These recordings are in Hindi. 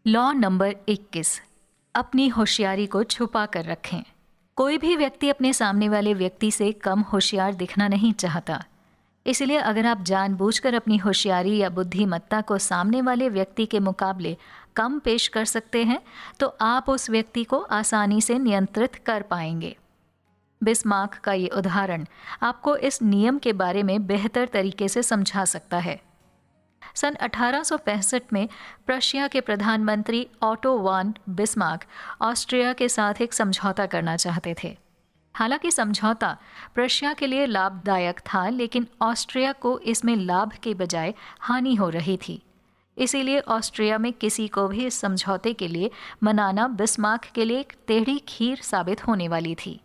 लॉ नंबर 21, अपनी होशियारी को छुपा कर रखें। कोई भी व्यक्ति अपने सामने वाले व्यक्ति से कम होशियार दिखना नहीं चाहता। इसलिए अगर आप जानबूझकर अपनी होशियारी या बुद्धिमत्ता को सामने वाले व्यक्ति के मुकाबले कम पेश कर सकते हैं, तो आप उस व्यक्ति को आसानी से नियंत्रित कर पाएंगे। बिस्मार्क का ये उदाहरण आपको इस नियम के बारे में बेहतर तरीके से समझा सकता है। सन 1865 में प्रशिया के प्रधानमंत्री ऑटो वान बिस्मार्क ऑस्ट्रिया के साथ एक समझौता करना चाहते थे। हालांकि समझौता प्रशिया के लिए लाभदायक था, लेकिन ऑस्ट्रिया को इसमें लाभ के बजाय हानि हो रही थी। इसीलिए ऑस्ट्रिया में किसी को भी इस समझौते के लिए मनाना बिस्मार्क के लिए एक टेढ़ी खीर साबित होने वाली थी।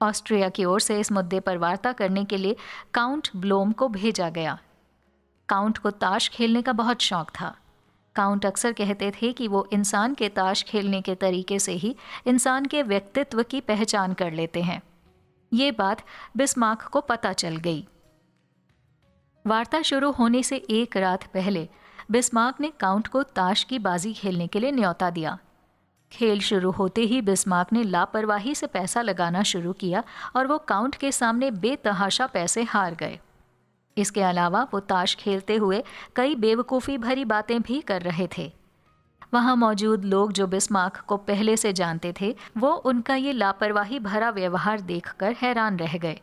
ऑस्ट्रिया की ओर से इस मुद्दे पर वार्ता करने के लिए काउंट ब्लोम को भेजा गया। काउंट को ताश खेलने का बहुत शौक था। काउंट अक्सर कहते थे कि वो इंसान के ताश खेलने के तरीके से ही इंसान के व्यक्तित्व की पहचान कर लेते हैं। ये बात बिस्मार्क को पता चल गई। वार्ता शुरू होने से एक रात पहले बिस्मार्क ने काउंट को ताश की बाजी खेलने के लिए न्योता दिया। खेल शुरू होते ही बिस्मार्क ने लापरवाही से पैसा लगाना शुरू किया और वो काउंट के सामने बेतहाशा पैसे हार गए। इसके अलावा वो ताश खेलते हुए कई बेवकूफ़ी भरी बातें भी कर रहे थे। वहाँ मौजूद लोग जो बिस्मार्क को पहले से जानते थे, वो उनका ये लापरवाही भरा व्यवहार देखकर हैरान रह गए।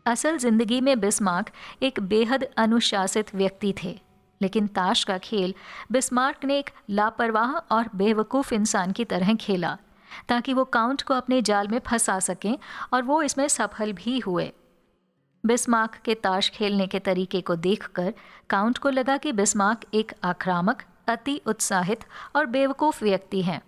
असल जिंदगी में बिस्मार्क एक बेहद अनुशासित व्यक्ति थे, लेकिन ताश का खेल बिस्मार्क ने एक लापरवाह और बेवकूफ़ इंसान की तरह खेला, ताकि वो काउंट को अपने जाल में फंसा सकें, और वो इसमें सफल भी हुए। बिस्मार्क के ताश खेलने के तरीके को देखकर काउंट को लगा कि बिस्मार्क एक आक्रामक, अति उत्साहित और बेवकूफ़ व्यक्ति हैं।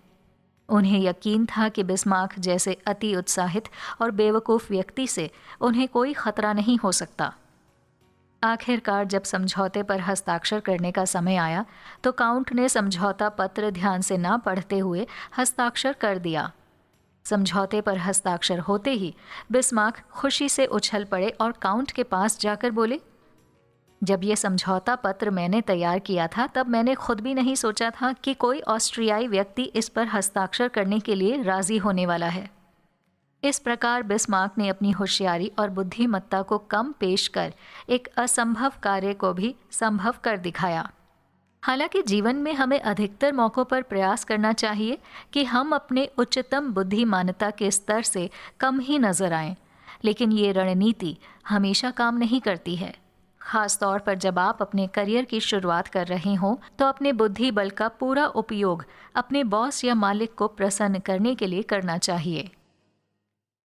उन्हें यकीन था कि बिस्मार्क जैसे अति उत्साहित और बेवकूफ़ व्यक्ति से उन्हें कोई खतरा नहीं हो सकता। आखिरकार जब समझौते पर हस्ताक्षर करने का समय आया, तो काउंट ने समझौता पत्र ध्यान से ना पढ़ते हुए हस्ताक्षर कर दिया। समझौते पर हस्ताक्षर होते ही बिस्मार्क खुशी से उछल पड़े और काउंट के पास जाकर बोले, जब ये समझौता पत्र मैंने तैयार किया था, तब मैंने खुद भी नहीं सोचा था कि कोई ऑस्ट्रियाई व्यक्ति इस पर हस्ताक्षर करने के लिए राजी होने वाला है। इस प्रकार बिस्मार्क ने अपनी होशियारी और बुद्धिमत्ता को कम पेश कर एक असंभव कार्य को भी संभव कर दिखाया। हालांकि जीवन में हमें अधिकतर मौक़ों पर प्रयास करना चाहिए कि हम अपने उच्चतम बुद्धिमानता के स्तर से कम ही नजर आएं, लेकिन ये रणनीति हमेशा काम नहीं करती है। खास तौर पर जब आप अपने करियर की शुरुआत कर रहे हों, तो अपने बुद्धि बल का पूरा उपयोग अपने बॉस या मालिक को प्रसन्न करने के लिए करना चाहिए।